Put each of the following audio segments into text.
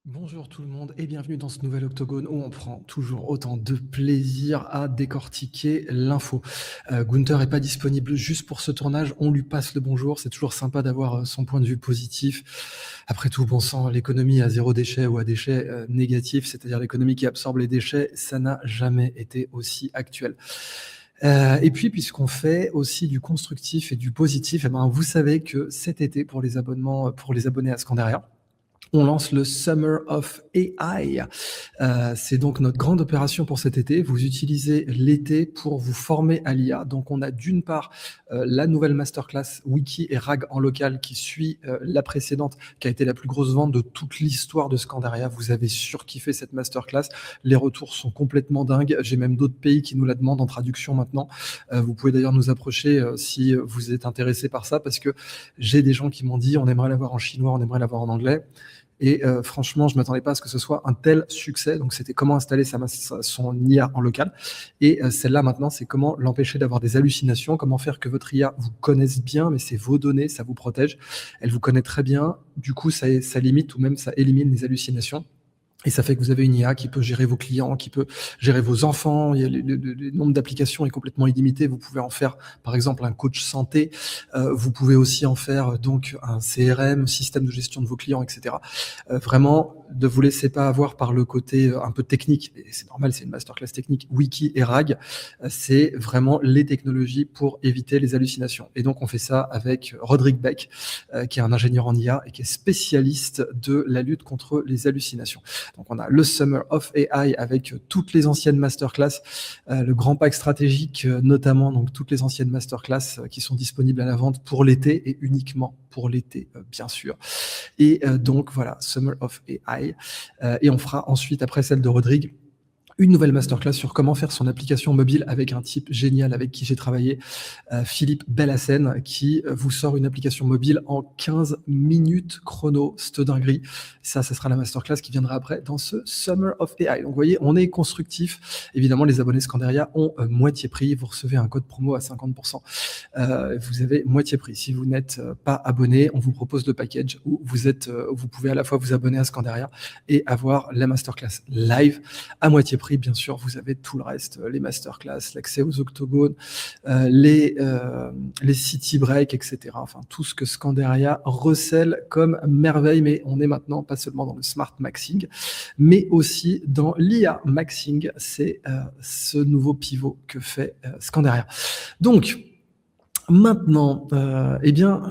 Bonjour tout le monde et bienvenue dans ce nouvel octogone où on prend toujours autant de plaisir à décortiquer l'info. Gunther est pas disponible juste pour ce tournage, on lui passe le bonjour, c'est toujours sympa d'avoir son point de vue positif. Après tout, bon sang, l'économie à zéro déchet ou à déchet négatif, c'est-à-dire l'économie qui absorbe les déchets, ça n'a jamais été aussi actuel. Et puis, puisqu'on fait aussi du constructif et du positif, eh ben, vous savez que cet été, pour les abonnements, pour les abonnés à Scandaria, on lance le Summer of AI. C'est donc notre grande opération pour cet été. Vous utilisez l'été pour vous former à l'IA. Donc on a d'une part la nouvelle masterclass Wiki et RAG en local qui suit la précédente, qui a été la plus grosse vente de toute l'histoire de Scandaria. Vous avez surkiffé cette masterclass. Les retours sont complètement dingues. J'ai même d'autres pays qui nous la demandent en traduction maintenant. Vous pouvez d'ailleurs nous approcher si vous êtes intéressé par ça, parce que j'ai des gens qui m'ont dit on aimerait l'avoir en chinois, on aimerait l'avoir en anglais. Et franchement, je ne m'attendais pas à ce que ce soit un tel succès. Donc, c'était comment installer son IA en local. Et celle-là, maintenant, c'est comment l'empêcher d'avoir des hallucinations, comment faire que votre IA vous connaisse bien, mais c'est vos données, ça vous protège. Elle vous connaît très bien. Du coup, ça limite ou même ça élimine les hallucinations. Et ça fait que vous avez une IA qui peut gérer vos clients, qui peut gérer vos enfants. Il y a le nombre d'applications est complètement illimité. Vous pouvez en faire, par exemple, un coach santé. Vous pouvez aussi en faire donc un CRM, système de gestion de vos clients, etc. Vraiment, ne vous laissez pas avoir par le côté un peu technique. Et c'est normal, c'est une masterclass technique. Wiki et RAG, c'est vraiment les technologies pour éviter les hallucinations. Et donc, on fait ça avec Roderick Beck, qui est un ingénieur en IA et qui est spécialiste de la lutte contre les hallucinations. Donc on a le Summer of AI avec toutes les anciennes masterclass, le grand pack stratégique notamment, donc toutes les anciennes masterclass qui sont disponibles à la vente pour l'été et uniquement pour l'été, bien sûr. Et donc voilà, Summer of AI. Et on fera ensuite, après celle de Rodrigue, une nouvelle masterclass sur comment faire son application mobile avec un type génial avec qui j'ai travaillé, Philippe Bellassène, qui vous sort une application mobile en 15 minutes chrono. C'est dinguerie. Ça sera la masterclass qui viendra après dans ce Summer of AI. Donc, vous voyez, on est constructif. Évidemment, les abonnés Scandaria ont moitié prix. Vous recevez un code promo à 50%. Vous avez moitié prix. Si vous n'êtes pas abonné, on vous propose le package où vous pouvez à la fois vous abonner à Scandaria et avoir la masterclass live à moitié prix. Bien sûr, vous avez tout le reste, les masterclass, l'accès aux octogones, les city breaks, etc. Enfin, tout ce que Scandaria recèle comme merveille, mais on est maintenant pas seulement dans le smart maxing, mais aussi dans l'IA maxing. C'est ce nouveau pivot que fait Scandaria. Donc, maintenant, eh bien,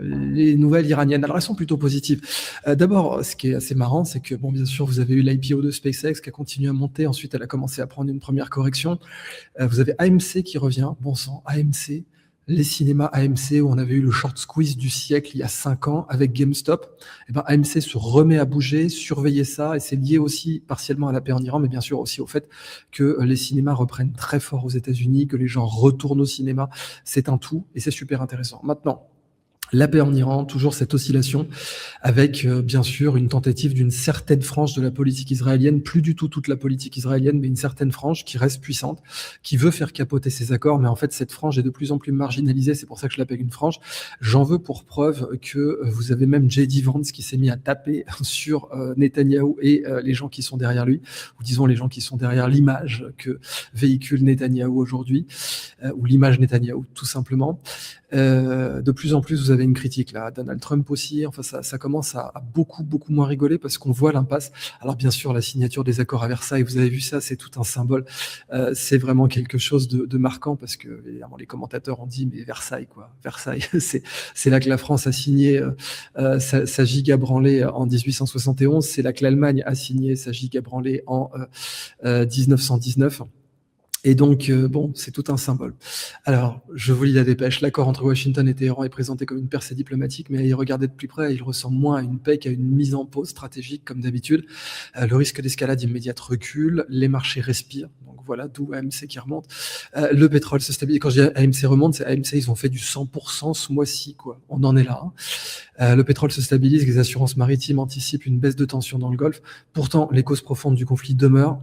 les nouvelles iraniennes, alors elles sont plutôt positives. D'abord, ce qui est assez marrant, c'est que, bon, bien sûr, vous avez eu l'IPO de SpaceX qui a continué à monter. Ensuite, elle a commencé à prendre une première correction. Vous avez AMC qui revient. Bon sang, AMC, les cinémas AMC où on avait eu le short squeeze du siècle il y a 5 ans avec GameStop. Eh ben, AMC se remet à bouger, surveillez ça, et c'est lié aussi partiellement à la paix en Iran, mais bien sûr aussi au fait que les cinémas reprennent très fort aux États-Unis, que les gens retournent au cinéma. C'est un tout et c'est super intéressant. Maintenant, la paix en Iran, toujours cette oscillation, avec bien sûr une tentative d'une certaine frange de la politique israélienne, plus du tout toute la politique israélienne, mais une certaine frange qui reste puissante, qui veut faire capoter ces accords, mais en fait cette frange est de plus en plus marginalisée, c'est pour ça que je l'appelle une frange. J'en veux pour preuve que vous avez même J.D. Vance qui s'est mis à taper sur Netanyahou et les gens qui sont derrière lui, ou disons les gens qui sont derrière l'image que véhicule Netanyahou aujourd'hui, ou l'image Netanyahou tout simplement. De plus en plus, vous avez une critique là. Donald Trump aussi. Enfin, ça commence à beaucoup moins rigoler parce qu'on voit l'impasse. Alors bien sûr, la signature des accords à Versailles, vous avez vu ça, c'est tout un symbole. C'est vraiment quelque chose de marquant parce que évidemment les commentateurs ont dit mais Versailles quoi, Versailles, c'est là que la France a signé sa giga branlée en 1871. C'est là que l'Allemagne a signé sa giga branlée en 1919. Et donc, bon, c'est tout un symbole. Alors, je vous lis la dépêche. L'accord entre Washington et Téhéran est présenté comme une percée diplomatique, mais à y regarder de plus près, il ressemble moins à une paix qu'à une mise en pause stratégique, comme d'habitude. Le risque d'escalade immédiate recule, les marchés respirent. Donc voilà, d'où AMC qui remonte. Le pétrole se stabilise. Quand je dis AMC remonte, c'est AMC, ils ont fait du 100% ce mois-ci, quoi. On en est là. Le pétrole se stabilise, les assurances maritimes anticipent une baisse de tension dans le Golfe. Pourtant, les causes profondes du conflit demeurent,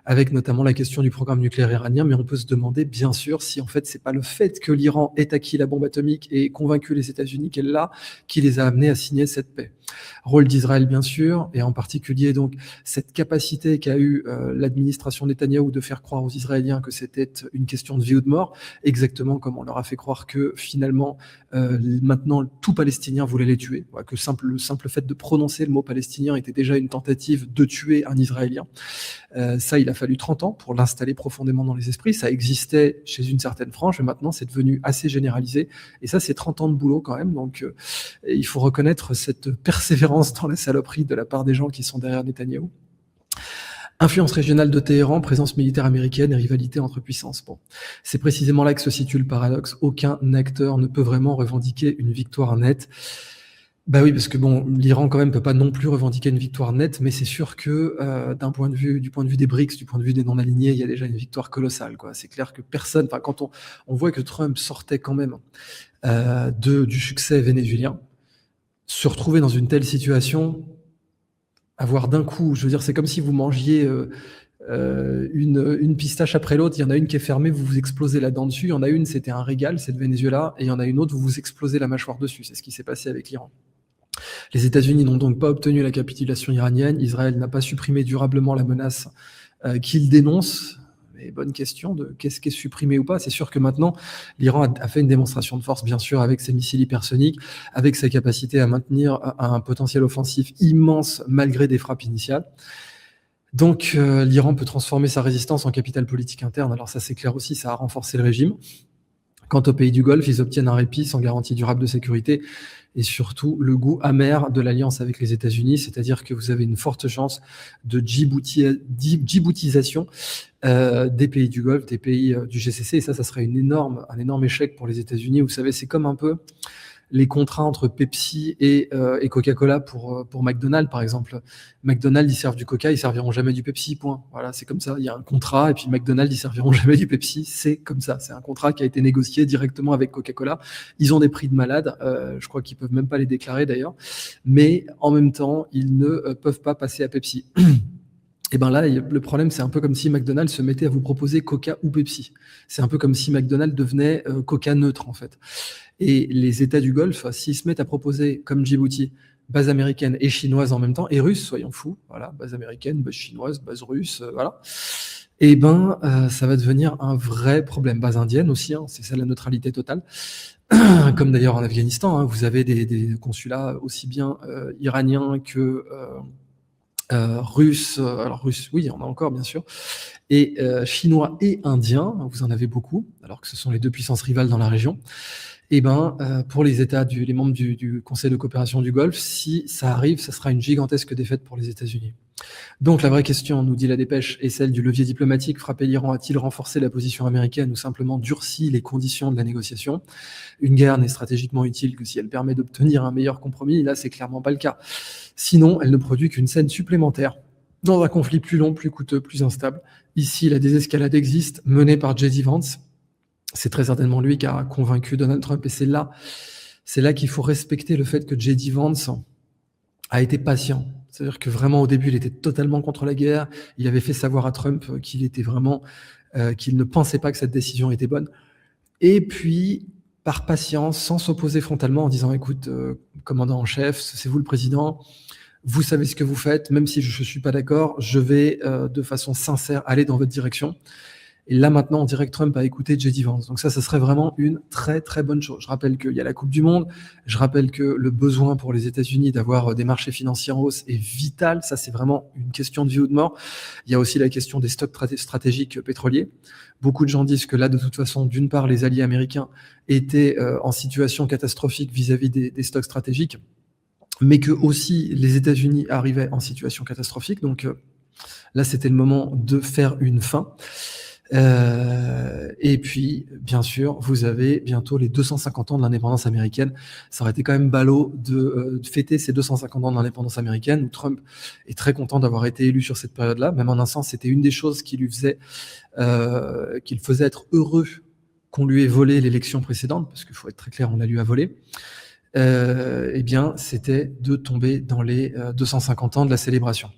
avec notamment la question du programme nucléaire iranien, mais on peut se demander, bien sûr, si en fait c'est pas le fait que l'Iran ait acquis la bombe atomique et convaincu les États-Unis qu'elle l'a, qui les a amenés à signer cette paix. Rôle d'Israël, bien sûr, et en particulier donc cette capacité qu'a eu l'administration Netanyahou de faire croire aux Israéliens que c'était une question de vie ou de mort, exactement comme on leur a fait croire que finalement maintenant tout Palestinien voulait les tuer, que le simple fait de prononcer le mot palestinien était déjà une tentative de tuer un Israélien. Ça, il a fallu 30 ans pour l'installer profondément dans les esprits. Ça existait chez une certaine frange, mais maintenant c'est devenu assez généralisé. Et ça, c'est 30 ans de boulot quand même. Donc il faut reconnaître cette persévérance dans la saloperie de la part des gens qui sont derrière Netanyahou. Influence régionale de Téhéran, présence militaire américaine et rivalité entre puissances. Bon, c'est précisément là que se situe le paradoxe. Aucun acteur ne peut vraiment revendiquer une victoire nette. Bah oui, parce que bon, l'Iran quand même peut pas non plus revendiquer une victoire nette, mais c'est sûr que du point de vue des BRICS, du point de vue des non-alignés, il y a déjà une victoire colossale, quoi. C'est clair que personne, enfin quand on voit que Trump sortait quand même du succès vénézuélien, se retrouver dans une telle situation, avoir d'un coup, je veux dire, c'est comme si vous mangiez une pistache après l'autre, il y en a une qui est fermée, vous vous explosez la dent dessus, il y en a une, c'était un régal, c'est le Venezuela, et il y en a une autre, vous vous explosez la mâchoire dessus. C'est ce qui s'est passé avec l'Iran. Les États-Unis n'ont donc pas obtenu la capitulation iranienne, Israël n'a pas supprimé durablement la menace qu'il dénonce. Mais bonne question de qu'est-ce qui est supprimé ou pas. C'est sûr que maintenant, l'Iran a fait une démonstration de force, bien sûr, avec ses missiles hypersoniques, avec sa capacité à maintenir un potentiel offensif immense malgré des frappes initiales. Donc l'Iran peut transformer sa résistance en capital politique interne. Alors ça, c'est clair aussi, ça a renforcé le régime. Quant aux pays du Golfe, ils obtiennent un répit sans garantie durable de sécurité et surtout le goût amer de l'alliance avec les États-Unis, c'est-à-dire que vous avez une forte chance de djiboutisation des pays du Golfe, des pays du GCC, et ça serait un énorme échec pour les États-Unis. Vous savez, c'est comme un peu les contrats entre Pepsi et Coca-Cola pour McDonald's, par exemple. McDonald's, ils servent du Coca, ils serviront jamais du Pepsi, point. Voilà, c'est comme ça. Il y a un contrat, et puis McDonald's, ils serviront jamais du Pepsi. C'est comme ça. C'est un contrat qui a été négocié directement avec Coca-Cola. Ils ont des prix de malade. Je crois qu'ils peuvent même pas les déclarer, d'ailleurs. Mais en même temps, ils ne peuvent pas passer à Pepsi. Et ben là, le problème, c'est un peu comme si McDonald's se mettait à vous proposer Coca ou Pepsi. C'est un peu comme si McDonald's devenait Coca neutre, en fait. Et les États du Golfe, s'ils se mettent à proposer, comme Djibouti, base américaine et chinoise en même temps, et russe, soyons fous, voilà, base américaine, base chinoise, base russe, voilà, et ben ça va devenir un vrai problème. Base indienne aussi, hein, c'est ça la neutralité totale. Comme d'ailleurs en Afghanistan, hein, vous avez des consulats aussi bien iraniens que russes, alors russes, oui, il y en a encore bien sûr, et chinois et indiens, vous en avez beaucoup, alors que ce sont les deux puissances rivales dans la région. Et ben, pour les membres du Conseil de coopération du Golfe, si ça arrive, ça sera une gigantesque défaite pour les États-Unis. Donc la vraie question, nous dit la dépêche, est celle du levier diplomatique. Frapper l'Iran a-t-il renforcé la position américaine ou simplement durci les conditions de la négociation? Une guerre n'est stratégiquement utile que si elle permet d'obtenir un meilleur compromis. Là, c'est clairement pas le cas. Sinon, elle ne produit qu'une scène supplémentaire dans un conflit plus long, plus coûteux, plus instable. Ici, la désescalade existe, menée par J.D. Vance. C'est très certainement lui qui a convaincu Donald Trump, et c'est là qu'il faut respecter le fait que J.D. Vance a été patient. C'est-à-dire que vraiment au début, il était totalement contre la guerre. Il avait fait savoir à Trump qu'il était vraiment, qu'il ne pensait pas que cette décision était bonne. Et puis, par patience, sans s'opposer frontalement, en disant, écoute, commandant en chef, c'est vous le président, vous savez ce que vous faites, même si je ne suis pas d'accord, je vais de façon sincère aller dans votre direction. Et là, maintenant, on dirait que Trump a écouté J.D. Vance. Donc ça serait vraiment une très, très bonne chose. Je rappelle qu'il y a la Coupe du Monde. Je rappelle que le besoin pour les États-Unis d'avoir des marchés financiers en hausse est vital. Ça, c'est vraiment une question de vie ou de mort. Il y a aussi la question des stocks stratégiques pétroliers. Beaucoup de gens disent que là, de toute façon, d'une part, les alliés américains étaient en situation catastrophique vis-à-vis des stocks stratégiques, mais que aussi les États-Unis arrivaient en situation catastrophique. Donc là, c'était le moment de faire une fin. Et puis, bien sûr, vous avez bientôt les 250 ans de l'indépendance américaine. Ça aurait été quand même ballot de fêter ces 250 ans de l'indépendance américaine, où Trump est très content d'avoir été élu sur cette période-là. Même en un sens, c'était une des choses qui lui faisait, qu'il faisait être heureux qu'on lui ait volé l'élection précédente, parce qu'il faut être très clair, on la lui a volé. Eh bien, c'était de tomber dans les 250 ans de la célébration.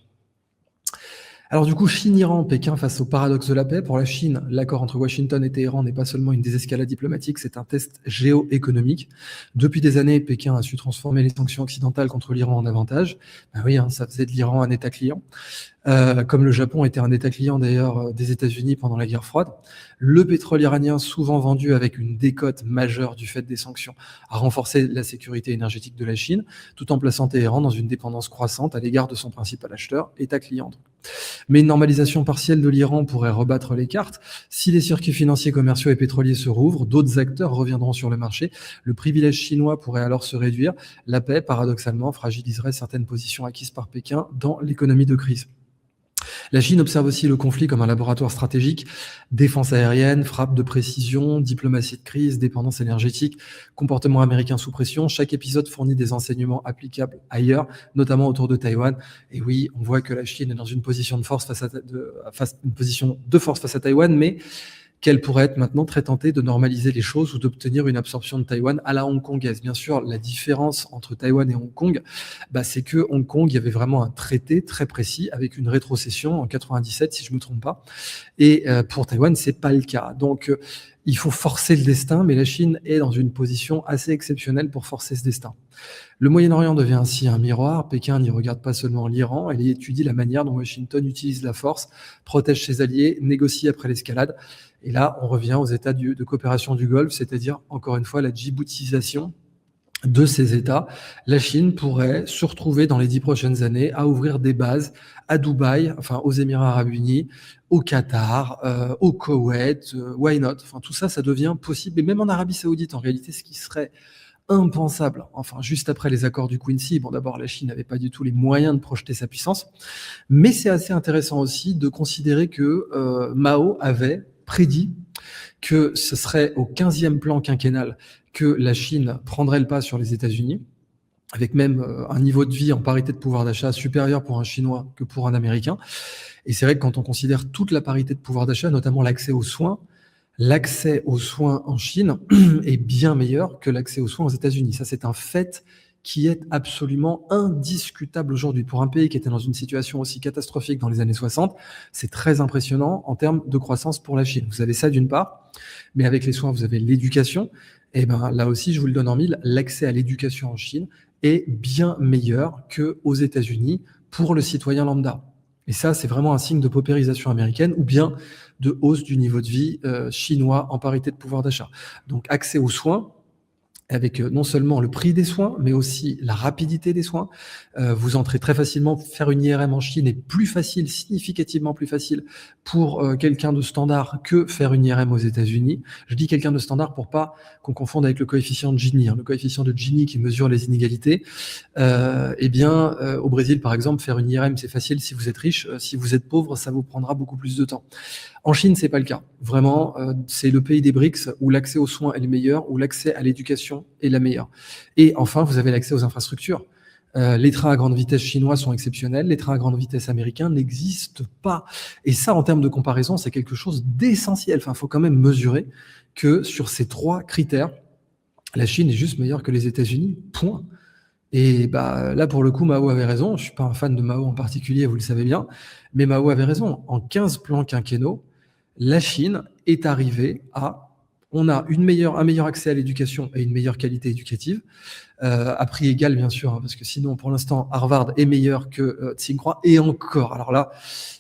Alors du coup, Chine-Iran, Pékin face au paradoxe de la paix. Pour la Chine, l'accord entre Washington et Téhéran n'est pas seulement une désescalade diplomatique, c'est un test géoéconomique. Depuis des années, Pékin a su transformer les sanctions occidentales contre l'Iran en avantage. Ben oui, ça faisait de l'Iran un État client. Comme le Japon était un État client d'ailleurs des États-Unis pendant la guerre froide. Le pétrole iranien, souvent vendu avec une décote majeure du fait des sanctions, a renforcé la sécurité énergétique de la Chine, tout en plaçant Téhéran dans une dépendance croissante à l'égard de son principal acheteur, État client. Mais une normalisation partielle de l'Iran pourrait rebattre les cartes. Si les circuits financiers, commerciaux et pétroliers se rouvrent, d'autres acteurs reviendront sur le marché. Le privilège chinois pourrait alors se réduire. La paix, paradoxalement, fragiliserait certaines positions acquises par Pékin dans l'économie de crise. La Chine observe aussi le conflit comme un laboratoire stratégique, défense aérienne, frappe de précision, diplomatie de crise, dépendance énergétique, comportement américain sous pression. Chaque épisode fournit des enseignements applicables ailleurs, notamment autour de Taïwan. Et oui, on voit que la Chine est dans une position de force une position de force face à Taïwan, mais qu'elle pourrait être maintenant très tentée de normaliser les choses ou d'obtenir une absorption de Taïwan à la hongkongaise. Bien sûr, la différence entre Taïwan et Hong Kong, c'est que Hong Kong, il y avait vraiment un traité très précis avec une rétrocession en 97, si je me trompe pas. Et pour Taïwan, c'est pas le cas. Donc, il faut forcer le destin, mais la Chine est dans une position assez exceptionnelle pour forcer ce destin. Le Moyen-Orient devient ainsi un miroir. Pékin n'y regarde pas seulement l'Iran, elle y étudie la manière dont Washington utilise la force, protège ses alliés, négocie après l'escalade. Et là, on revient aux États de coopération du Golfe, c'est-à-dire, encore une fois, la djiboutisation de ces États. La Chine pourrait se retrouver dans les 10 prochaines années à ouvrir des bases à Dubaï, enfin aux Émirats arabes unis, au Qatar, au Koweït, why not? Enfin, tout ça, ça devient possible. Et même en Arabie saoudite, en réalité, ce qui serait impensable. Enfin, juste après les accords du Quincy, bon, d'abord, la Chine n'avait pas du tout les moyens de projeter sa puissance. Mais c'est assez intéressant aussi de considérer que Mao avait prédit que ce serait au 15e plan quinquennal que la Chine prendrait le pas sur les États-Unis, avec même un niveau de vie en parité de pouvoir d'achat supérieur pour un Chinois que pour un Américain. Et c'est vrai que quand on considère toute la parité de pouvoir d'achat, notamment l'accès aux soins en Chine est bien meilleur que l'accès aux soins aux États-Unis. Ça, c'est un fait qui est absolument indiscutable aujourd'hui. Pour un pays qui était dans une situation aussi catastrophique dans les années 60, c'est très impressionnant en termes de croissance pour la Chine. Vous avez ça d'une part, mais avec les soins, vous avez l'éducation. Et ben là aussi, je vous le donne en mille, l'accès à l'éducation en Chine est bien meilleur qu'aux États-Unis pour le citoyen lambda. Et ça, c'est vraiment un signe de paupérisation américaine ou bien de hausse du niveau de vie chinois en parité de pouvoir d'achat. Donc accès aux soins, avec non seulement le prix des soins, mais aussi la rapidité des soins. Vous entrez très facilement, faire une IRM en Chine est plus facile, significativement plus facile pour quelqu'un de standard que faire une IRM aux États-Unis. Je dis quelqu'un de standard pour pas qu'on confonde avec le coefficient de Gini. Le coefficient de Gini qui mesure les inégalités. Au Brésil, par exemple, faire une IRM, c'est facile si vous êtes riche. Si vous êtes pauvre, ça vous prendra beaucoup plus de temps. En Chine, c'est pas le cas. Vraiment, c'est le pays des BRICS où l'accès aux soins est le meilleur, où l'accès à l'éducation est la meilleure. Et enfin, vous avez l'accès aux infrastructures. Les trains à grande vitesse chinois sont exceptionnels, les trains à grande vitesse américains n'existent pas. Et ça, en termes de comparaison, c'est quelque chose d'essentiel. Enfin, il faut quand même mesurer que sur ces 3 critères, la Chine est juste meilleure que les États-Unis, point. Et là, pour le coup, Mao avait raison. Je suis pas un fan de Mao en particulier, vous le savez bien, mais Mao avait raison. En 15 plans quinquennaux, la Chine est arrivée on a un meilleur accès à l'éducation et une meilleure qualité éducative, à prix égal, bien sûr, parce que sinon, pour l'instant, Harvard est meilleur que Tsinghua, et encore. Alors là,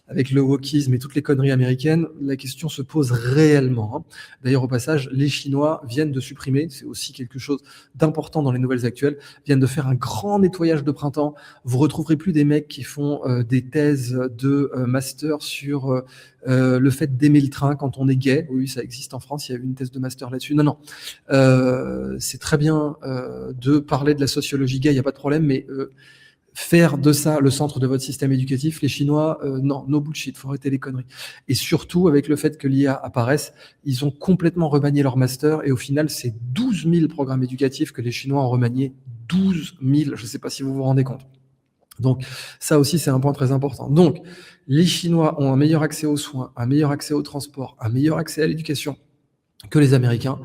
avec le wokisme et toutes les conneries américaines, la question se pose réellement. D'ailleurs, au passage, les Chinois viennent de supprimer, c'est aussi quelque chose d'important dans les nouvelles actuelles, viennent de faire un grand nettoyage de printemps. Vous retrouverez plus des mecs qui font des thèses de master sur le fait d'aimer le train quand on est gay. Oui, ça existe en France, il y a eu une thèse de master là-dessus. Non. C'est très bien de parler de la sociologie gay, il n'y a pas de problème, mais faire de ça le centre de votre système éducatif, les Chinois, non, no bullshit, faut arrêter les conneries. Et surtout, avec le fait que l'IA apparaisse, ils ont complètement remanié leur master, et au final, c'est 12 000 programmes éducatifs que les Chinois ont remaniés. 12 000, je ne sais pas si vous vous rendez compte. Donc ça aussi, c'est un point très important. Donc, les Chinois ont un meilleur accès aux soins, un meilleur accès au transport, un meilleur accès à l'éducation que les Américains.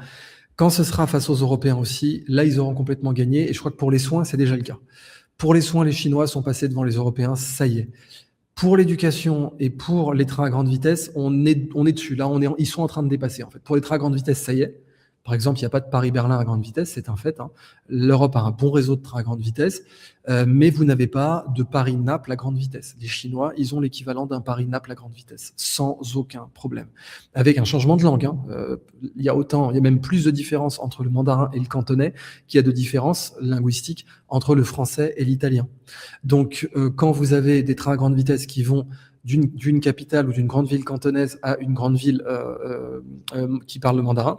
Quand ce sera face aux Européens aussi, là, ils auront complètement gagné. Et je crois que pour les soins, c'est déjà le cas. Pour les soins, les Chinois sont passés devant les Européens, ça y est. Pour l'éducation et pour les trains à grande vitesse, on est dessus. Là, ils sont en train de dépasser, en fait. Pour les trains à grande vitesse, ça y est. Par exemple, il n'y a pas de Paris-Berlin à grande vitesse, c'est un fait, hein. L'Europe a un bon réseau de trains à grande vitesse, mais vous n'avez pas de Paris-Naples à grande vitesse. Les Chinois, ils ont l'équivalent d'un Paris-Naples à grande vitesse, sans aucun problème. Avec un changement de langue, hein. Il y a même plus de différence entre le mandarin et le cantonais qu'il y a de différence linguistique entre le français et l'italien. Donc, quand vous avez des trains à grande vitesse qui vont d'une capitale ou d'une grande ville cantonaise à une grande ville qui parle le mandarin,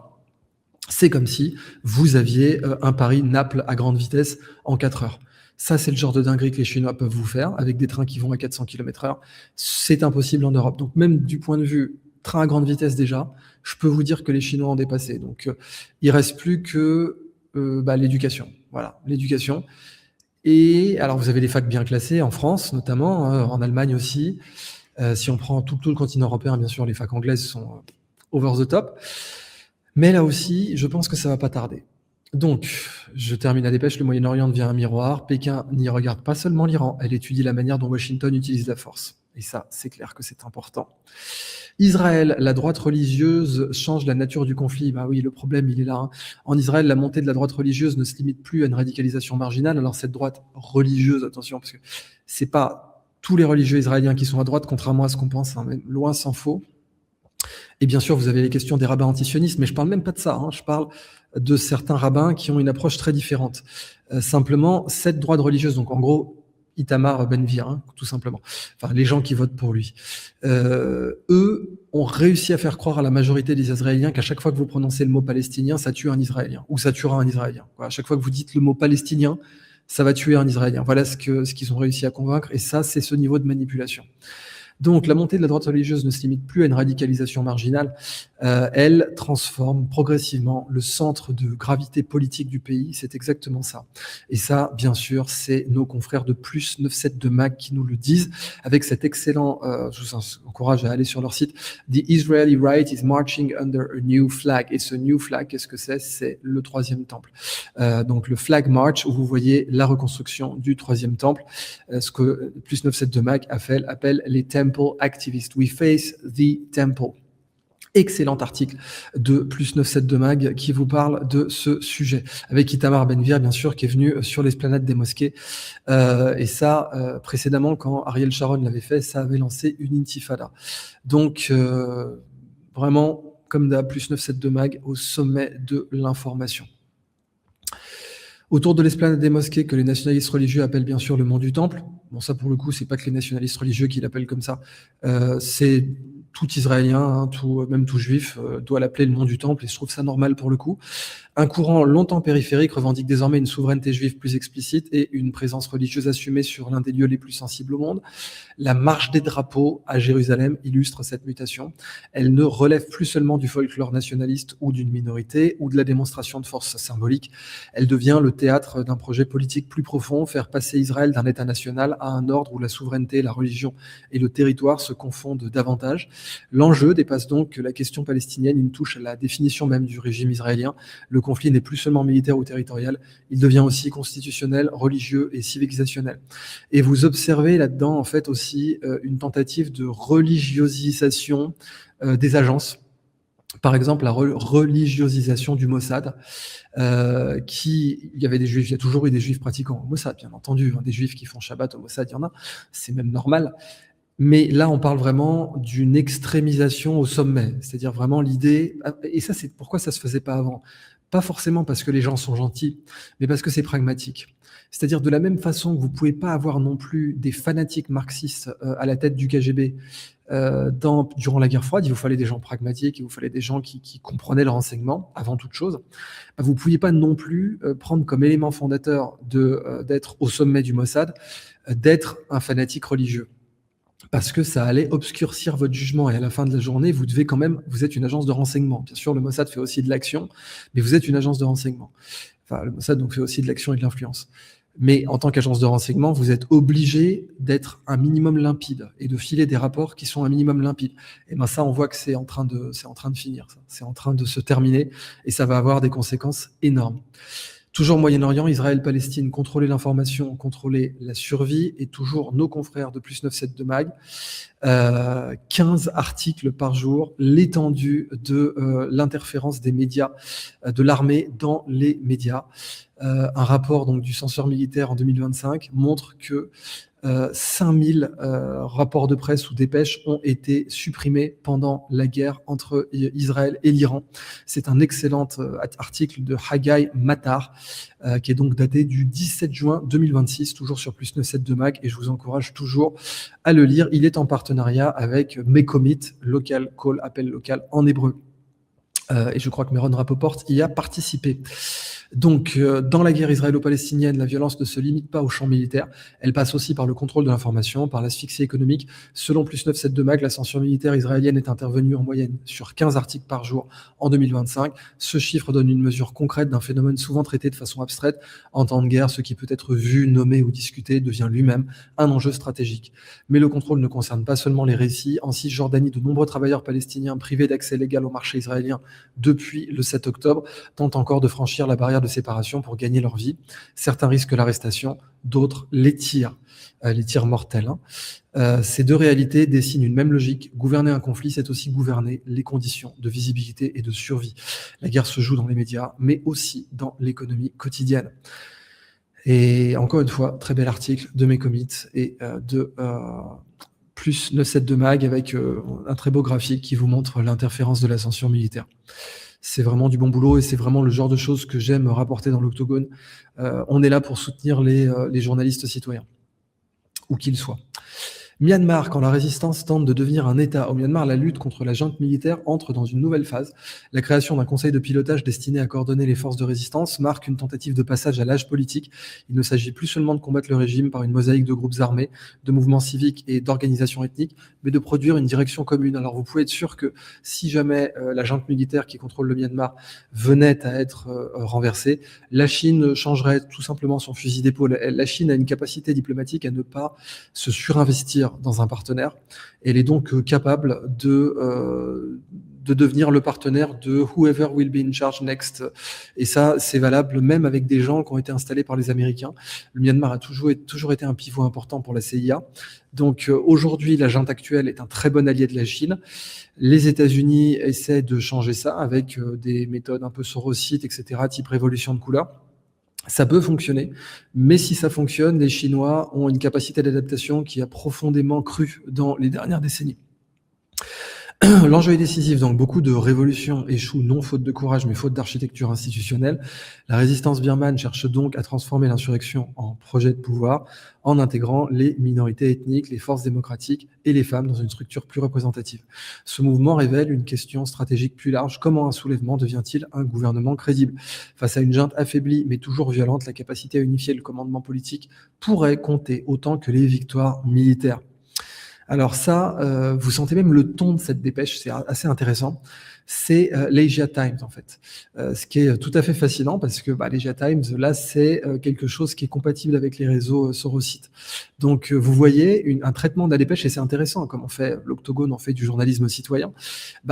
c'est comme si vous aviez un Paris-Naples à grande vitesse en 4 heures. Ça, c'est le genre de dinguerie que les Chinois peuvent vous faire avec des trains qui vont à 400 km/h. C'est impossible en Europe. Donc, même du point de vue train à grande vitesse déjà, je peux vous dire que les Chinois ont dépassé. Donc, il reste plus que l'éducation. Voilà, l'éducation. Et alors, vous avez les facs bien classées en France, notamment, en Allemagne aussi. Si on prend tout le continent européen, bien sûr, les facs anglaises sont over the top. Mais là aussi, je pense que ça va pas tarder. Donc, je termine la dépêche. Le Moyen-Orient devient un miroir. Pékin n'y regarde pas seulement l'Iran, elle étudie la manière dont Washington utilise la force. Et ça, c'est clair que c'est important. Israël, la droite religieuse change la nature du conflit. Bah oui, le problème, il est là, hein. En Israël, la montée de la droite religieuse ne se limite plus à une radicalisation marginale. Alors cette droite religieuse, attention, parce que c'est pas tous les religieux israéliens qui sont à droite, contrairement à ce qu'on pense, hein, même loin s'en faut. Et bien sûr, vous avez les questions des rabbins antisionistes, mais je parle même pas de ça, hein. Je parle de certains rabbins qui ont une approche très différente. Simplement, cette droite religieuse, donc en gros, Itamar Ben-Gvir, hein, tout simplement, enfin les gens qui votent pour lui, eux ont réussi à faire croire à la majorité des Israéliens qu'à chaque fois que vous prononcez le mot palestinien, ça tue un Israélien, ou ça tuera un Israélien. À chaque fois que vous dites le mot palestinien, ça va tuer un Israélien. Voilà ce qu'ils ont réussi à convaincre, et ça, c'est ce niveau de manipulation. Donc, la montée de la droite religieuse ne se limite plus à une radicalisation marginale. Elle transforme progressivement le centre de gravité politique du pays. C'est exactement ça. Et ça, bien sûr, c'est nos confrères de Plus 97 de Mag qui nous le disent, avec cet excellent, je vous encourage à aller sur leur site, The Israeli Right is marching under a new flag. Et ce new flag, qu'est-ce que c'est? C'est le troisième temple. Donc, le flag march, où vous voyez la reconstruction du troisième temple, ce que Plus 97 de Mag appelle les Temple Activists. We face the temple. Excellent article de Plus 97 de Mag qui vous parle de ce sujet, avec Itamar Ben-Gvir, bien sûr, qui est venu sur l'esplanade des mosquées. Et ça, précédemment, quand Ariel Sharon l'avait fait, ça avait lancé une intifada. Donc, vraiment, comme d'hab, Plus 97 de Mag au sommet de l'information. Autour de l'esplanade des mosquées, que les nationalistes religieux appellent bien sûr le mont du Temple. Bon, ça pour le coup, c'est pas que les nationalistes religieux qui l'appellent comme ça. C'est tout Israélien, hein, même tout Juif doit l'appeler le mont du Temple, et je trouve ça normal pour le coup. Un courant longtemps périphérique revendique désormais une souveraineté juive plus explicite et une présence religieuse assumée sur l'un des lieux les plus sensibles au monde. La marche des drapeaux à Jérusalem illustre cette mutation. Elle ne relève plus seulement du folklore nationaliste ou d'une minorité ou de la démonstration de force symbolique. Elle devient le théâtre d'un projet politique plus profond, faire passer Israël d'un État national à un ordre où la souveraineté, la religion et le territoire se confondent davantage. L'enjeu dépasse donc la question palestinienne, il touche à la définition même du régime israélien. Le conflit n'est plus seulement militaire ou territorial, il devient aussi constitutionnel, religieux et civilisationnel. Et vous observez là-dedans en fait aussi une tentative de religiosisation des agences. Par exemple, la religiosisation du Mossad, il y avait des juifs, il y a toujours eu des juifs pratiquants au Mossad, bien entendu, hein, des juifs qui font Shabbat au Mossad, il y en a, c'est même normal. Mais là, on parle vraiment d'une extrémisation au sommet, c'est-à-dire vraiment l'idée, et ça, c'est pourquoi ça se faisait pas avant. Pas forcément parce que les gens sont gentils, mais parce que c'est pragmatique. C'est-à-dire de la même façon que vous pouvez pas avoir non plus des fanatiques marxistes à la tête du KGB durant la guerre froide, il vous fallait des gens pragmatiques, il vous fallait des gens qui comprenaient le renseignement avant toute chose. Vous ne pouviez pas non plus prendre comme élément fondateur d'être au sommet du Mossad, d'être un fanatique religieux. Parce que ça allait obscurcir votre jugement. Et à la fin de la journée, vous êtes une agence de renseignement. Bien sûr, le Mossad fait aussi de l'action, mais vous êtes une agence de renseignement. Enfin, le Mossad donc fait aussi de l'action et de l'influence. Mais en tant qu'agence de renseignement, vous êtes obligé d'être un minimum limpide et de filer des rapports qui sont un minimum limpides. Et ben ça, on voit que c'est en train de finir. C'est en train de se terminer et ça va avoir des conséquences énormes. Toujours Moyen-Orient, Israël, Palestine, contrôler l'information, contrôler la survie, et toujours nos confrères de Plus 97 de Mag, 15 articles par jour, l'étendue de l'interférence des médias, de l'armée dans les médias. Un rapport donc du censeur militaire en 2025 montre que 5000 rapports de presse ou dépêches ont été supprimés pendant la guerre entre Israël et l'Iran. C'est un excellent article de Haggai Matar, qui est donc daté du 17 juin 2026, toujours sur Plus 97 de Mag, et je vous encourage toujours à le lire. Il est en partenariat avec Mekomit, local call, appel local en hébreu. Et je crois que Meron Rapoport y a participé. Donc, dans la guerre israélo-palestinienne, la violence ne se limite pas au champ militaire, elle passe aussi par le contrôle de l'information, par l'asphyxie économique. Selon Plus 97 de Mag, la censure militaire israélienne est intervenue en moyenne sur 15 articles par jour en 2025. Ce chiffre donne une mesure concrète d'un phénomène souvent traité de façon abstraite. En temps de guerre, ce qui peut être vu, nommé ou discuté devient lui-même un enjeu stratégique. Mais le contrôle ne concerne pas seulement les récits. En Cisjordanie, de nombreux travailleurs palestiniens privés d'accès légal au marché israélien depuis le 7 octobre tentent encore de franchir la barrière de séparation pour gagner leur vie. Certains risquent l'arrestation, d'autres les tirs mortels. Ces deux réalités dessinent une même logique. Gouverner un conflit, c'est aussi gouverner les conditions de visibilité et de survie. La guerre se joue dans les médias, mais aussi dans l'économie quotidienne. Et encore une fois, très bel article de Mekomit et de Plus 97 de Mag, avec un très beau graphique qui vous montre l'interférence de la censure militaire. C'est vraiment du bon boulot et c'est vraiment le genre de choses que j'aime rapporter dans l'Octogone. On est là pour soutenir les journalistes citoyens, où qu'ils soient. Myanmar, quand la résistance tente de devenir un État. Au Myanmar, la lutte contre la junte militaire entre dans une nouvelle phase. La création d'un conseil de pilotage destiné à coordonner les forces de résistance marque une tentative de passage à l'âge politique. Il ne s'agit plus seulement de combattre le régime par une mosaïque de groupes armés, de mouvements civiques et d'organisations ethniques, mais de produire une direction commune. Alors vous pouvez être sûr que si jamais la junte militaire qui contrôle le Myanmar venait à être renversée, la Chine changerait tout simplement son fusil d'épaule. La Chine a une capacité diplomatique à ne pas se surinvestir dans un partenaire. Elle est donc capable de devenir le partenaire de whoever will be in charge next. Et ça, c'est valable même avec des gens qui ont été installés par les Américains. Le Myanmar a toujours été un pivot important pour la CIA. Donc aujourd'hui, la junte actuelle est un très bon allié de la Chine. Les États-Unis essaient de changer ça avec des méthodes un peu sorosites, etc., type révolution de couleur. Ça peut fonctionner, mais si ça fonctionne, les Chinois ont une capacité d'adaptation qui a profondément cru dans les dernières décennies. L'enjeu est décisif, donc beaucoup de révolutions échouent, non faute de courage, mais faute d'architecture institutionnelle. La résistance birmane cherche donc à transformer l'insurrection en projet de pouvoir, en intégrant les minorités ethniques, les forces démocratiques et les femmes dans une structure plus représentative. Ce mouvement révèle une question stratégique plus large. Comment un soulèvement devient-il un gouvernement crédible? Face à une junte affaiblie, mais toujours violente, la capacité à unifier le commandement politique pourrait compter autant que les victoires militaires. Alors ça, vous sentez même le ton de cette dépêche, c'est assez intéressant. C'est l'Asia Times, en fait. Ce qui est tout à fait fascinant parce que l'Asia Times, là, c'est quelque chose qui est compatible avec les réseaux sorosites. Donc, vous voyez un traitement de la dépêche, et c'est intéressant, comme on fait l'Octogone, on fait du journalisme citoyen.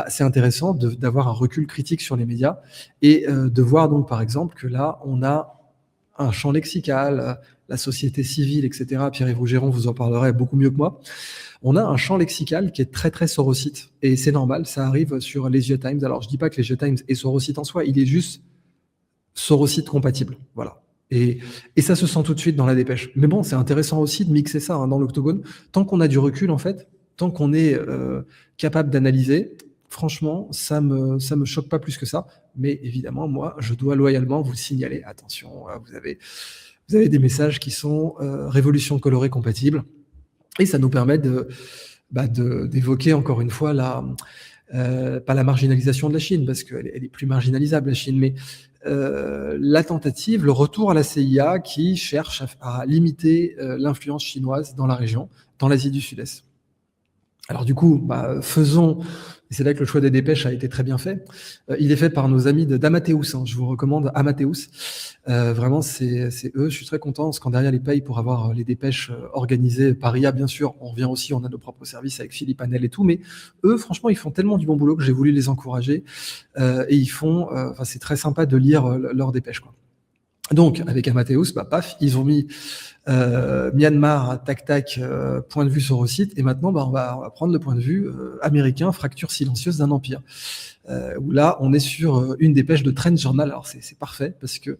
C'est intéressant d'avoir un recul critique sur les médias et de voir donc, par exemple, que là, on a un champ lexical, la société civile, etc. Pierre-Yves Rougeron vous en parlerait beaucoup mieux que moi. On a un champ lexical qui est très très sorosite, et c'est normal, ça arrive sur l'Asia Times. Alors je dis pas que l'Asia Times est sorosite en soi, il est juste sorosite compatible, voilà. Et ça se sent tout de suite dans la dépêche. Mais bon, c'est intéressant aussi de mixer ça dans l'Octogone. Tant qu'on a du recul, en fait, tant qu'on est capable d'analyser, franchement, ça me choque pas plus que ça. Mais évidemment, moi, je dois loyalement vous signaler, attention, vous avez des messages qui sont révolution colorée compatibles. Et ça nous permet d'évoquer encore une fois pas la marginalisation de la Chine, parce qu'elle est plus marginalisable, la Chine, mais la tentative, le retour à la CIA qui cherche à limiter l'influence chinoise dans la région, dans l'Asie du Sud-Est. Alors du coup, faisons, et c'est là que le choix des dépêches a été très bien fait, il est fait par nos amis d'Amadeus, je vous recommande Amadeus, vraiment c'est eux, je suis très content, Scandaria les paye pour avoir les dépêches organisées par IA, bien sûr, on revient aussi, on a nos propres services avec Philippe Hanel et tout, mais eux, franchement, ils font tellement du bon boulot que j'ai voulu les encourager, et ils font, c'est très sympa de lire leurs dépêches, quoi. Donc, avec Amadeus, paf, ils ont mis Myanmar, tac tac, point de vue sur Eurosite, et maintenant, on va prendre le point de vue américain, fracture silencieuse d'un empire. Où là, on est sur une dépêche de Trends Journal. Alors c'est parfait parce que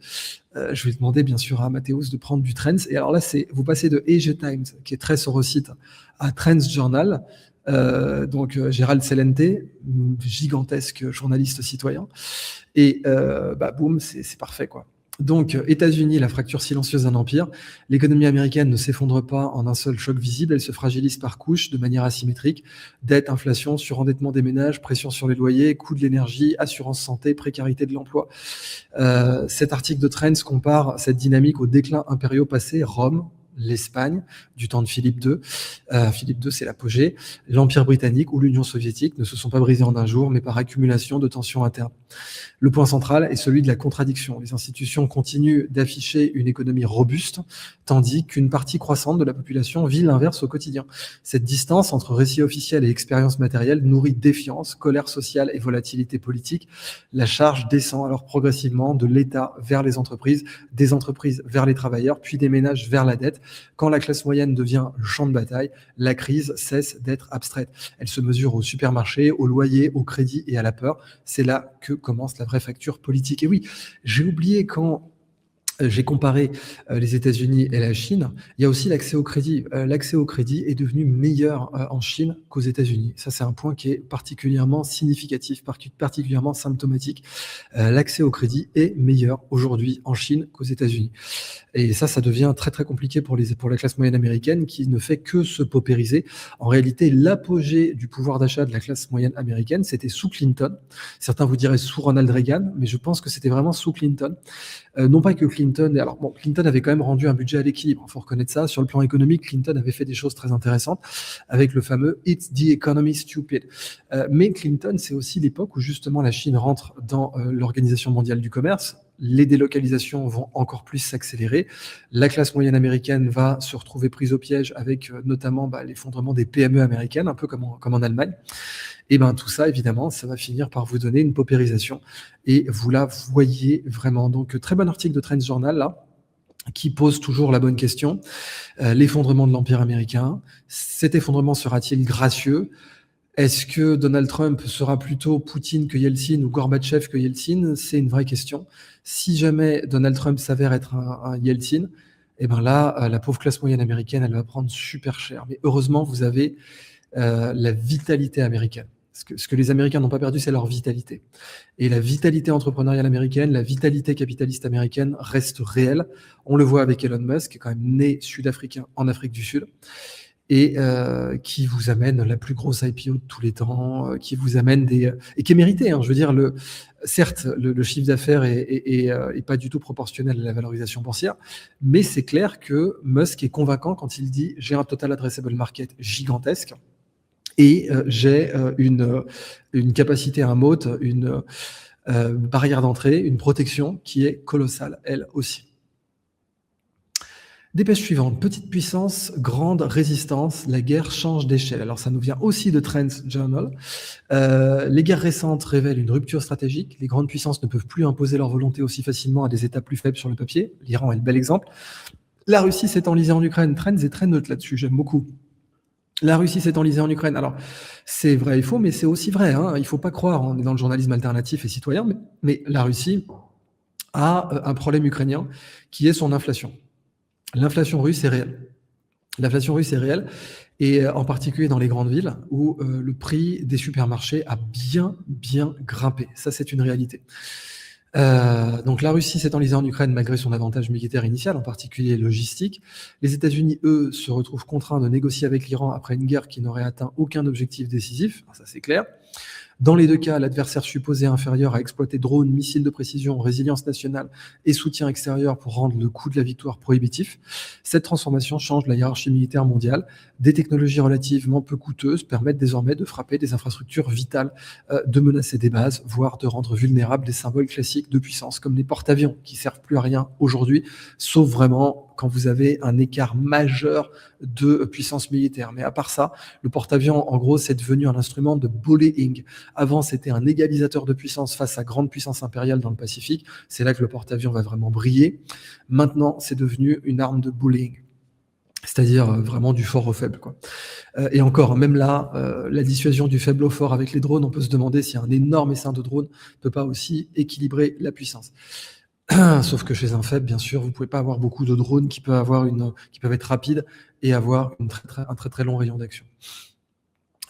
je vais demander bien sûr à Amadeus de prendre du Trends. Et alors là, vous passez de Asia Times, qui est très sur Eurosite, à Trends Journal. Donc Gérald Celente, gigantesque journaliste citoyen, et boum, c'est parfait quoi. Donc, États-Unis, la fracture silencieuse d'un empire. L'économie américaine ne s'effondre pas en un seul choc visible, elle se fragilise par couches de manière asymétrique. Dette, inflation, surendettement des ménages, pression sur les loyers, coût de l'énergie, assurance santé, précarité de l'emploi. Cet article de Trends compare cette dynamique aux déclins impériaux passés, Rome, l'Espagne, du temps de Philippe II. Philippe II, c'est l'apogée. L'Empire britannique ou l'Union soviétique ne se sont pas brisés en un jour, mais par accumulation de tensions internes. Le point central est celui de la contradiction. Les institutions continuent d'afficher une économie robuste, tandis qu'une partie croissante de la population vit l'inverse au quotidien. Cette distance entre récit officiel et expérience matérielle nourrit défiance, colère sociale et volatilité politique. La charge descend alors progressivement de l'État vers les entreprises, des entreprises vers les travailleurs, puis des ménages vers la dette. Quand la classe moyenne devient le champ de bataille, la crise cesse d'être abstraite. Elle se mesure au supermarché, au loyer, au crédit et à la peur. C'est là que commence la vraie facture politique. Et oui, j'ai oublié quand j'ai comparé les États-Unis et la Chine, il y a aussi l'accès au crédit. L'accès au crédit est devenu meilleur en Chine qu'aux États-Unis. Ça, c'est un point qui est particulièrement significatif, particulièrement symptomatique. L'accès au crédit est meilleur aujourd'hui en Chine qu'aux États-Unis. Et ça devient très très compliqué pour la classe moyenne américaine qui ne fait que se paupériser. En réalité, l'apogée du pouvoir d'achat de la classe moyenne américaine, c'était sous Clinton. Certains vous diraient sous Ronald Reagan, mais je pense que c'était vraiment sous Clinton. Non pas que Clinton... Alors bon, Clinton avait quand même rendu un budget à l'équilibre, il faut reconnaître ça. Sur le plan économique, Clinton avait fait des choses très intéressantes avec le fameux « It's the economy stupid ». Mais Clinton, c'est aussi l'époque où justement la Chine rentre dans l'Organisation mondiale du commerce. Les délocalisations vont encore plus s'accélérer. La classe moyenne américaine va se retrouver prise au piège avec notamment l'effondrement des PME américaines, un peu comme en Allemagne. Et tout ça, évidemment, ça va finir par vous donner une paupérisation. Et vous la voyez vraiment. Donc, très bon article de Trends Journal, là, qui pose toujours la bonne question. L'effondrement de l'Empire américain. Cet effondrement sera-t-il gracieux ? Est-ce que Donald Trump sera plutôt Poutine que Yeltsin ou Gorbatchev que Yeltsin ? C'est une vraie question. Si jamais Donald Trump s'avère être un Yeltsin, là, la pauvre classe moyenne américaine, elle va prendre super cher. Mais heureusement, vous avez la vitalité américaine. Ce que les Américains n'ont pas perdu, c'est leur vitalité. Et la vitalité entrepreneuriale américaine, la vitalité capitaliste américaine reste réelle. On le voit avec Elon Musk, qui est quand même né sud-africain en Afrique du Sud, et qui vous amène la plus grosse IPO de tous les temps, qui vous amène et qui est mérité. Je veux dire, certes, le chiffre d'affaires est pas du tout proportionnel à la valorisation boursière, mais c'est clair que Musk est convaincant quand il dit « j'ai un total addressable market gigantesque ». Et j'ai une capacité, un moat, une barrière d'entrée, une protection qui est colossale, elle aussi. Dépêche suivante, petite puissance, grande résistance, la guerre change d'échelle. Alors ça nous vient aussi de Trends Journal. Les guerres récentes révèlent une rupture stratégique. Les grandes puissances ne peuvent plus imposer leur volonté aussi facilement à des États plus faibles sur le papier. L'Iran est le bel exemple. La Russie s'est enlisée en Ukraine. Trends est très neutre là-dessus, j'aime beaucoup. La Russie s'est enlisée en Ukraine. Alors, c'est vrai et faux, mais c'est aussi vrai. Il ne faut pas croire, on est dans le journalisme alternatif et citoyen, mais la Russie a un problème ukrainien qui est son inflation. L'inflation russe est réelle. L'inflation russe est réelle, et en particulier dans les grandes villes où le prix des supermarchés a bien grimpé. Ça, c'est une réalité. Donc la Russie s'est enlisée en Ukraine malgré son avantage militaire initial, en particulier logistique. Les États-Unis, eux, se retrouvent contraints de négocier avec l'Iran après une guerre qui n'aurait atteint aucun objectif décisif. Ça, c'est clair. Dans les deux cas, l'adversaire supposé inférieur a exploité drones, missiles de précision, résilience nationale et soutien extérieur pour rendre le coût de la victoire prohibitif. Cette transformation change la hiérarchie militaire mondiale. Des technologies relativement peu coûteuses permettent désormais de frapper des infrastructures vitales, de menacer des bases, voire de rendre vulnérables des symboles classiques de puissance, comme les porte-avions, qui servent plus à rien aujourd'hui, sauf vraiment quand vous avez un écart majeur de puissance militaire. Mais à part ça, le porte-avions, en gros, c'est devenu un instrument de bullying. Avant, c'était un égalisateur de puissance face à grande puissance impériale dans le Pacifique. C'est là que le porte-avions va vraiment briller. Maintenant, c'est devenu une arme de bullying. C'est-à-dire vraiment du fort au faible, quoi. Et encore, même là, la dissuasion du faible au fort avec les drones, on peut se demander si un énorme essaim de drones ne peut pas aussi équilibrer la puissance. Sauf que chez un faible, bien sûr, vous ne pouvez pas avoir beaucoup de drones qui peuvent être rapides et avoir un très très long rayon d'action.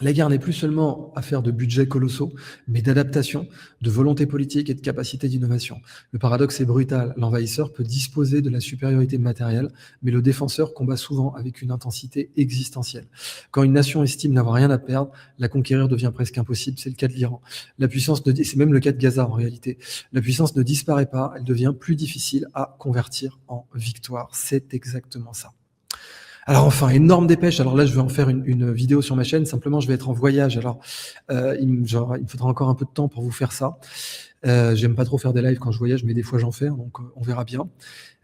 La guerre n'est plus seulement affaire de budgets colossaux, mais d'adaptation, de volonté politique et de capacité d'innovation. Le paradoxe est brutal. L'envahisseur peut disposer de la supériorité matérielle, mais le défenseur combat souvent avec une intensité existentielle. Quand une nation estime n'avoir rien à perdre, la conquérir devient presque impossible. C'est le cas de l'Iran. C'est même le cas de Gaza en réalité. La puissance ne disparaît pas, elle devient plus difficile à convertir en victoire. C'est exactement ça. Alors enfin, énorme dépêche. Alors là, je vais en faire une vidéo sur ma chaîne. Simplement, je vais être en voyage. Alors, il me faudra encore un peu de temps pour vous faire ça. J'aime pas trop faire des lives quand je voyage, mais des fois j'en fais, donc on verra bien.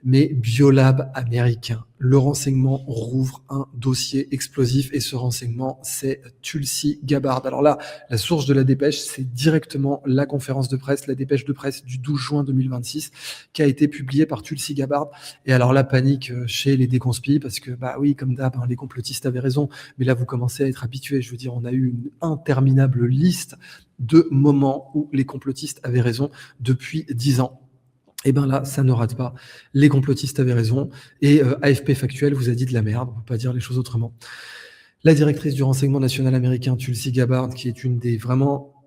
Mais Biolab américain, le renseignement rouvre un dossier explosif et ce renseignement, c'est Tulsi Gabbard. Alors là, la source de la dépêche, c'est directement la conférence de presse, la dépêche de presse du 12 juin 2026 qui a été publiée par Tulsi Gabbard. Et alors la panique chez les déconspis parce que, bah oui, comme d'hab, les complotistes avaient raison, mais là vous commencez à être habitués. Je veux dire, on a eu une interminable liste de moments où les complotistes avaient raison depuis 10 ans. Et bien là, ça ne rate pas. Les complotistes avaient raison et AFP Factuel vous a dit de la merde, on ne peut pas dire les choses autrement. La directrice du renseignement national américain, Tulsi Gabbard, qui est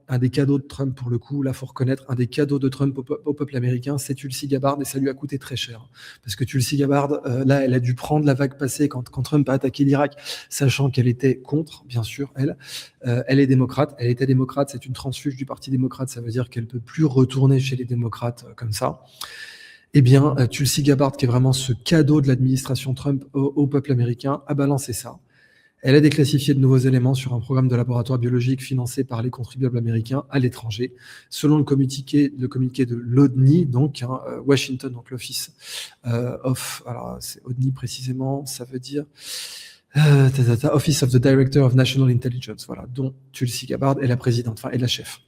un des cadeaux de Trump pour le coup, là faut reconnaître, un des cadeaux de Trump au peuple américain, c'est Tulsi Gabbard et ça lui a coûté très cher. Parce que Tulsi Gabbard, là, elle a dû prendre la vague passée quand Trump a attaqué l'Irak, sachant qu'elle était contre, bien sûr, elle est démocrate, elle était démocrate, c'est une transfuge du Parti démocrate, ça veut dire qu'elle peut plus retourner chez les démocrates comme ça. Eh bien, Tulsi Gabbard, qui est vraiment ce cadeau de l'administration Trump au peuple américain, a balancé ça. Elle a déclassifié de nouveaux éléments sur un programme de laboratoire biologique financé par les contribuables américains à l'étranger. Selon le communiqué de l'ODNI, donc Washington, donc l'Office alors c'est ODNI précisément, ça veut dire Office of the Director of National Intelligence, voilà, dont Tulsi Gabbard est la présidente, est la chef.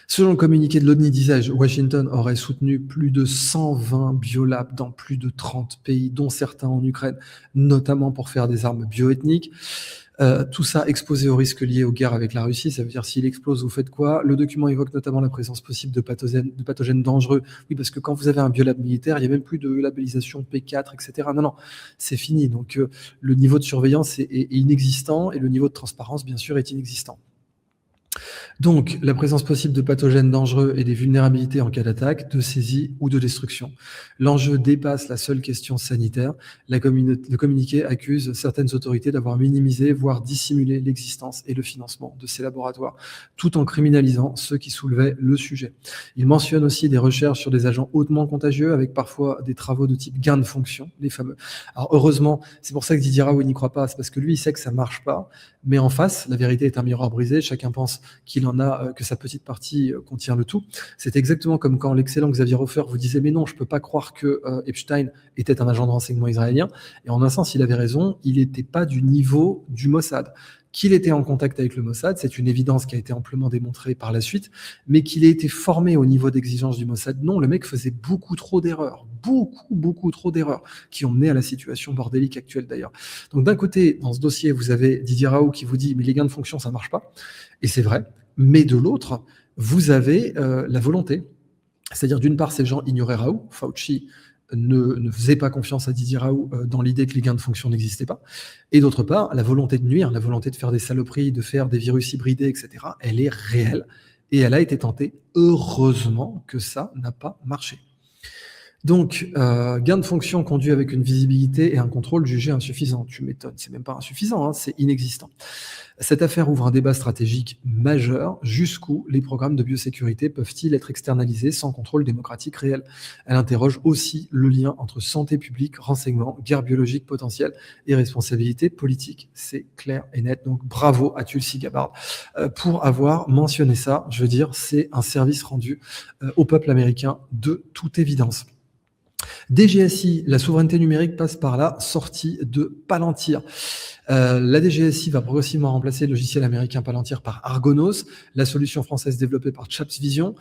Selon le communiqué de l'ONU, disais-je, Washington aurait soutenu plus de 120 biolabs dans plus de 30 pays, dont certains en Ukraine, notamment pour faire des armes bioethniques. Tout ça exposé aux risques liés aux guerres avec la Russie, ça veut dire s'il explose, vous faites quoi? Le document évoque notamment la présence possible de pathogènes dangereux. Oui, parce que quand vous avez un biolab militaire, il n'y a même plus de labellisation P4, etc. Non, c'est fini. Donc le niveau de surveillance est inexistant et le niveau de transparence, bien sûr, est inexistant. Donc, la présence possible de pathogènes dangereux et des vulnérabilités en cas d'attaque, de saisie ou de destruction. L'enjeu dépasse la seule question sanitaire. Le communiqué accuse certaines autorités d'avoir minimisé, voire dissimulé l'existence et le financement de ces laboratoires, tout en criminalisant ceux qui soulevaient le sujet. Il mentionne aussi des recherches sur des agents hautement contagieux, avec parfois des travaux de type gain de fonction, les fameux. Alors, heureusement, c'est pour ça que Didier Raoult n'y croit pas, c'est parce que lui, il sait que ça marche pas, mais en face, la vérité est un miroir brisé, chacun pense qu'il en a, que sa petite partie contient le tout. C'est exactement comme quand l'excellent Xavier Hofer vous disait « mais non, je ne peux pas croire que Epstein était un agent de renseignement israélien ». Et en un sens, il avait raison, il n'était pas du niveau du Mossad. Qu'il était en contact avec le Mossad, c'est une évidence qui a été amplement démontrée par la suite, mais qu'il ait été formé au niveau d'exigence du Mossad, non, le mec faisait beaucoup trop d'erreurs, beaucoup trop d'erreurs, qui ont mené à la situation bordélique actuelle d'ailleurs. Donc d'un côté, dans ce dossier, vous avez Didier Raoult qui vous dit « mais les gains de fonction, ça ne marche pas », et c'est vrai, mais de l'autre, vous avez la volonté. C'est-à-dire, d'une part, ces gens ignoraient Raoult, Fauci ne faisait pas confiance à Didier Raoult dans l'idée que les gains de fonction n'existaient pas. Et d'autre part, la volonté de nuire, la volonté de faire des saloperies, de faire des virus hybridés, etc., elle est réelle et elle a été tentée. Heureusement que ça n'a pas marché. Donc, gain de fonction conduit avec une visibilité et un contrôle jugé insuffisant. Tu m'étonnes, c'est même pas insuffisant, c'est inexistant. Cette affaire ouvre un débat stratégique majeur. Jusqu'où les programmes de biosécurité peuvent-ils être externalisés sans contrôle démocratique réel? Elle interroge aussi le lien entre santé publique, renseignement, guerre biologique potentielle et responsabilité politique. C'est clair et net. Donc, bravo à Tulsi Gabbard pour avoir mentionné ça. Je veux dire, c'est un service rendu au peuple américain de toute évidence. DGSI, la souveraineté numérique passe par la sortie de Palantir. La DGSI va progressivement remplacer le logiciel américain Palantir par Argonos, la solution française développée par Chaps Vision.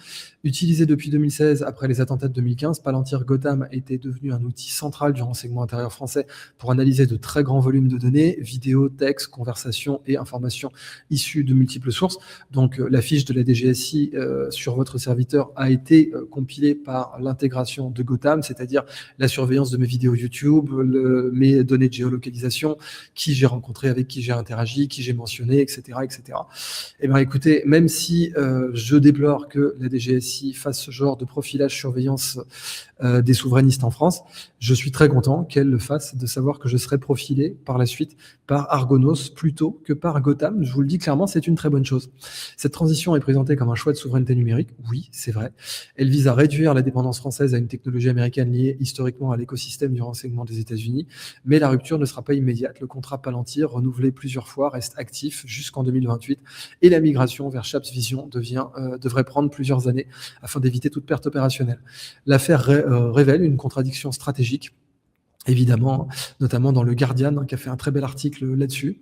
Utilisée depuis 2016 après les attentats de 2015, Palantir Gotham était devenu un outil central du renseignement intérieur français pour analyser de très grands volumes de données, vidéos, textes, conversations et informations issues de multiples sources. Donc la fiche de la DGSI sur votre serviteur a été compilée par l'intégration de Gotham, c'est-à-dire la surveillance de mes vidéos YouTube, mes données de géolocalisation, qui j'ai rencontré, avec qui j'ai interagi, qui j'ai mentionné, etc., etc. Eh bien, écoutez, même si je déplore que la DGSI fasse ce genre de profilage surveillance des souverainistes en France, je suis très content qu'elle le fasse, de savoir que je serai profilé par la suite par Argonos plutôt que par Gotham. Je vous le dis clairement, c'est une très bonne chose. Cette transition est présentée comme un choix de souveraineté numérique. Oui, c'est vrai. Elle vise à réduire la dépendance française à une technologie américaine liée historiquement à l'écosystème du renseignement des États-Unis, mais la rupture ne sera pas immédiate. Le contrat Palantir, renouvelé plusieurs fois, reste actif jusqu'en 2028 et la migration vers Chaps Vision devrait prendre plusieurs années afin d'éviter toute perte opérationnelle. L'affaire révèle une contradiction stratégique, évidemment, notamment dans le Guardian, qui a fait un très bel article là-dessus.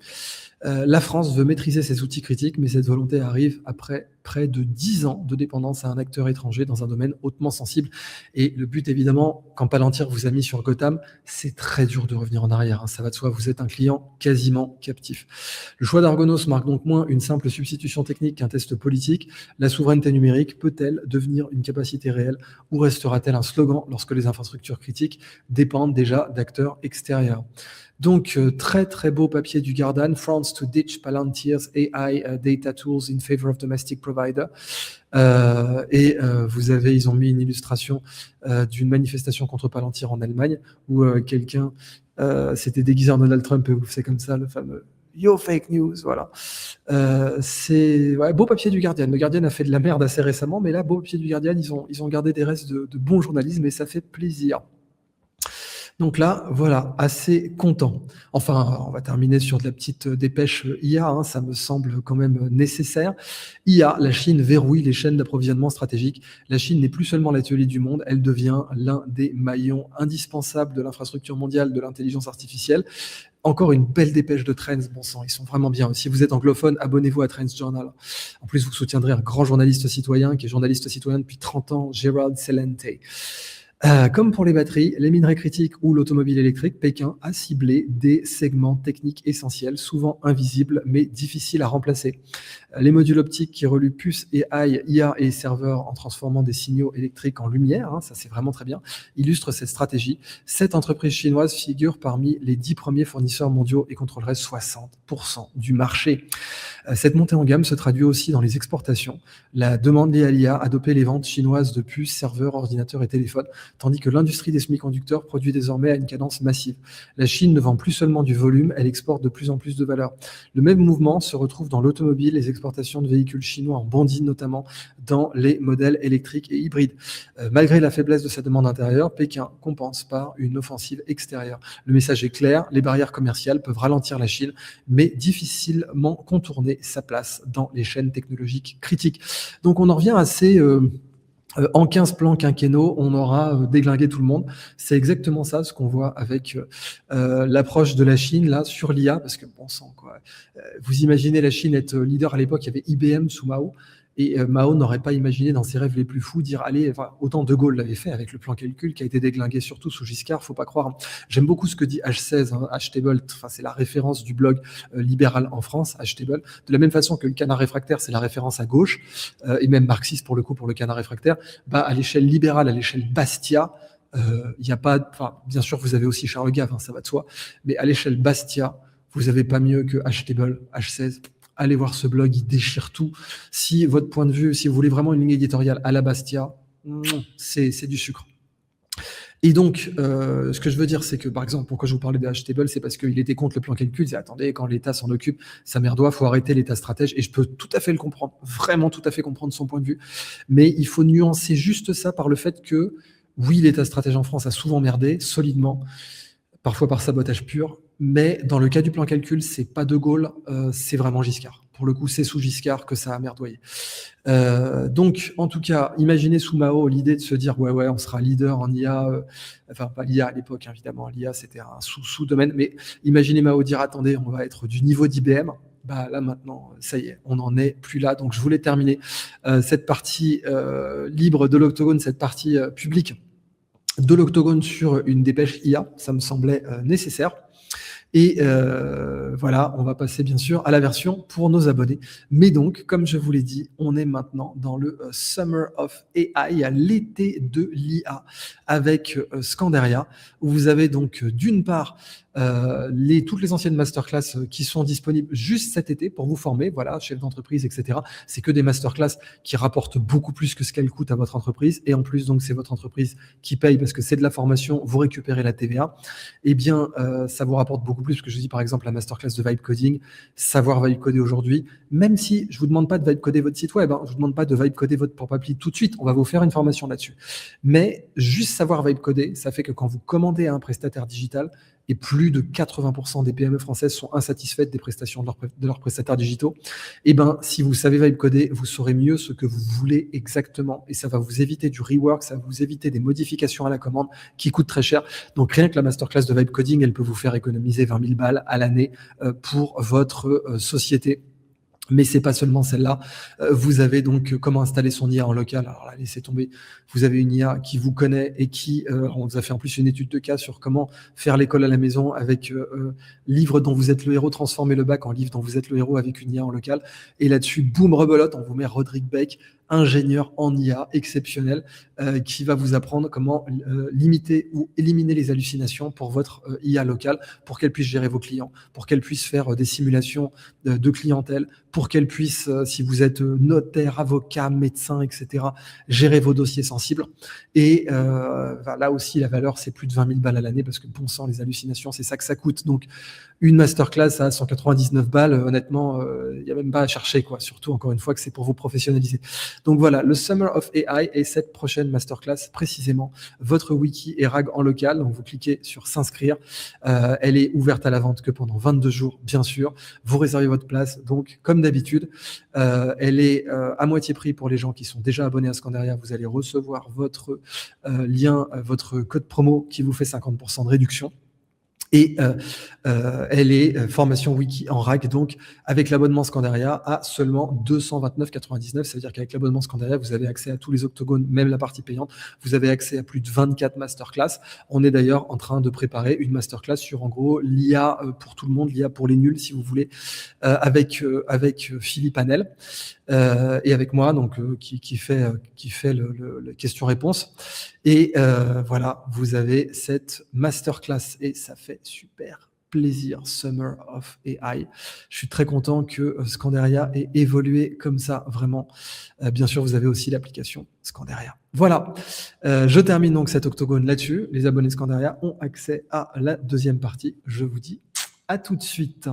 La France veut maîtriser ses outils critiques, mais cette volonté arrive après près de 10 ans de dépendance à un acteur étranger dans un domaine hautement sensible. Et le but, évidemment, quand Palantir vous a mis sur Gotham, c'est très dur de revenir en arrière. Ça va de soi, vous êtes un client quasiment captif. Le choix d'Argonos marque donc moins une simple substitution technique qu'un test politique. La souveraineté numérique peut-elle devenir une capacité réelle ou restera-t-elle un slogan lorsque les infrastructures critiques dépendent déjà d'acteurs extérieurs? Donc, très très beau papier du Guardian, France to ditch Palantir's AI data tools in favor of domestic provider. Ils ont mis une illustration d'une manifestation contre Palantir en Allemagne où quelqu'un s'était déguisé en Donald Trump et c'est comme ça le fameux Yo fake news, voilà. C'est beau papier du Guardian. Le Guardian a fait de la merde assez récemment, mais là, beau papier du Guardian, ils ont gardé des restes de bon journalisme et ça fait plaisir. Donc là, voilà, assez content. Enfin, on va terminer sur de la petite dépêche IA, ça me semble quand même nécessaire. IA, la Chine verrouille les chaînes d'approvisionnement stratégiques. La Chine n'est plus seulement l'atelier du monde, elle devient l'un des maillons indispensables de l'infrastructure mondiale de l'intelligence artificielle. Encore une belle dépêche de Trends, bon sang, ils sont vraiment bien. Si vous êtes anglophone, abonnez-vous à Trends Journal. En plus, vous soutiendrez un grand journaliste citoyen qui est journaliste citoyen depuis 30 ans, Gérald Celente. Comme pour les batteries, les minerais critiques ou l'automobile électrique, Pékin a ciblé des segments techniques essentiels, souvent invisibles mais difficiles à remplacer. Les modules optiques qui relient puces et IA et serveurs en transformant des signaux électriques en lumière, ça c'est vraiment très bien, illustrent cette stratégie. Cette entreprise chinoise figure parmi les 10 premiers fournisseurs mondiaux et contrôlerait 60% du marché. Cette montée en gamme se traduit aussi dans les exportations. La demande liée à l'IA a dopé les ventes chinoises de puces, serveurs, ordinateurs et téléphones, tandis que l'industrie des semi-conducteurs produit désormais à une cadence massive. La Chine ne vend plus seulement du volume, elle exporte de plus en plus de valeur. Le même mouvement se retrouve dans l'automobile, les exportations de véhicules chinois en bondit notamment dans les modèles électriques et hybrides. Malgré la faiblesse de sa demande intérieure, Pékin compense par une offensive extérieure. Le message est clair, les barrières commerciales peuvent ralentir la Chine, mais difficilement contourner sa place dans les chaînes technologiques critiques. Donc on en revient à ces... en 15 plans quinquennaux, on aura déglingué tout le monde. C'est exactement ça, ce qu'on voit avec l'approche de la Chine là sur l'IA, parce que bon sang quoi. Vous imaginez la Chine être leader à l'époque, il y avait IBM sous Mao, et Mao n'aurait pas imaginé dans ses rêves les plus fous dire allez, enfin, autant De Gaulle l'avait fait avec le plan calcul qui a été déglingué surtout sous Giscard, faut pas croire. J'aime beaucoup ce que dit H16, Htable, enfin c'est la référence du blog libéral en France, Htable. De la même façon que le canard réfractaire, c'est la référence à gauche, et même marxiste pour le coup pour le canard réfractaire, à l'échelle libérale, à l'échelle Bastia, il n'y a pas, enfin bien sûr vous avez aussi Charles Gave, ça va de soi, mais à l'échelle Bastia, vous n'avez pas mieux que Htable, H16. Allez voir ce blog, il déchire tout. Si votre point de vue, si vous voulez vraiment une ligne éditoriale à la Bastia, c'est du sucre. Et donc, ce que je veux dire, c'est que, par exemple, pourquoi je vous parlais de Htable, c'est parce qu'il était contre le plan calcul. Il disait, attendez, quand l'État s'en occupe, ça merdoit, faut arrêter l'État stratège. Et je peux tout à fait le comprendre, vraiment tout à fait comprendre son point de vue. Mais il faut nuancer juste ça par le fait que, oui, l'État stratège en France a souvent merdé, solidement, parfois par sabotage pur. Mais dans le cas du plan calcul, c'est pas De Gaulle, c'est vraiment Giscard. pour le coup, c'est sous Giscard que ça a merdoyé. Donc, en tout cas, imaginez sous Mao l'idée de se dire ouais, on sera leader en IA, enfin pas l'IA à l'époque évidemment, l'IA c'était un sous-domaine, mais imaginez Mao dire attendez, on va être du niveau d'IBM. Bah là maintenant, ça y est, on n'en est plus là. Donc je voulais terminer cette partie libre de l'Octogone, cette partie publique de l'Octogone sur une dépêche IA, ça me semblait nécessaire. Et voilà, on va passer bien sûr à la version pour nos abonnés. Mais donc, comme je vous l'ai dit, on est maintenant dans le Summer of AI, l'été de l'IA, avec Scandaria, où vous avez donc d'une part toutes les anciennes masterclass qui sont disponibles juste cet été pour vous former, voilà, chef d'entreprise, etc. C'est que des masterclass qui rapportent beaucoup plus que ce qu'elles coûtent à votre entreprise. Et en plus, donc, c'est votre entreprise qui paye parce que c'est de la formation, vous récupérez la TVA. Eh bien, ça vous rapporte beaucoup plus, parce que je dis par exemple la masterclass de vibe coding, savoir vibe coder aujourd'hui, même si je vous demande pas de vibe coder votre site web, hein, je vous demande pas de vibe coder votre propre appli tout de suite, on va vous faire une formation là-dessus. Mais juste savoir vibe coder, ça fait que quand vous commandez à un prestataire digital, et plus de 80% des PME françaises sont insatisfaites des prestations de leurs prestataires digitaux, et ben si vous savez vibe coder, vous saurez mieux ce que vous voulez exactement, et ça va vous éviter du rework, ça va vous éviter des modifications à la commande qui coûtent très cher. Donc rien que la masterclass de vibe coding, elle peut vous faire économiser 20 000 balles à l'année pour votre société. Mais c'est pas seulement celle-là. Vous avez donc comment installer son IA en local. Alors là, laissez tomber. Vous avez une IA qui vous connaît et qui, on vous a fait en plus une étude de cas sur comment faire l'école à la maison avec livre dont vous êtes le héros, transformer le bac en livre dont vous êtes le héros avec une IA en local. Et là-dessus, boum, rebelote, on vous met Roderick Beck, ingénieur en IA exceptionnel, qui va vous apprendre comment limiter ou éliminer les hallucinations pour votre IA locale, pour qu'elle puisse gérer vos clients, pour qu'elle puisse faire des simulations de clientèle, pour qu'elle puisse, si vous êtes notaire, avocat, médecin, etc., gérer vos dossiers sensibles. Et là aussi, la valeur, c'est plus de 20 000 balles à l'année, parce que bon sang, les hallucinations, c'est ça que ça coûte. Donc, une masterclass à 199 balles, honnêtement, il n'y a même pas à chercher, quoi. Surtout, encore une fois, que c'est pour vous professionnaliser. Donc voilà, le Summer of AI et cette prochaine masterclass, précisément, votre wiki et RAG en local. Donc vous cliquez sur s'inscrire. Elle est ouverte à la vente que pendant 22 jours, bien sûr. Vous réservez votre place. Donc, comme d'habitude, elle est à moitié prix pour les gens qui sont déjà abonnés à Scandaria. Vous allez recevoir votre lien, votre code promo qui vous fait 50% de réduction. Et elle est formation wiki en RAG, donc avec l'abonnement Scandaria à seulement 229,99. Ça veut dire qu'avec l'abonnement Scandaria, vous avez accès à tous les octogones, même la partie payante. Vous avez accès à plus de 24 masterclass. On est d'ailleurs en train de préparer une masterclass sur, en gros, l'IA pour tout le monde, l'IA pour les nuls, si vous voulez, avec Philippe Hanel. Et avec moi, donc qui fait le question-réponse. Et voilà, vous avez cette masterclass et ça fait super plaisir. Summer of AI. Je suis très content que Scandaria ait évolué comme ça, vraiment. Bien sûr, vous avez aussi l'application Scandaria. Voilà, je termine donc cet octogone là-dessus. Les abonnés Scandaria ont accès à la deuxième partie. Je vous dis à tout de suite.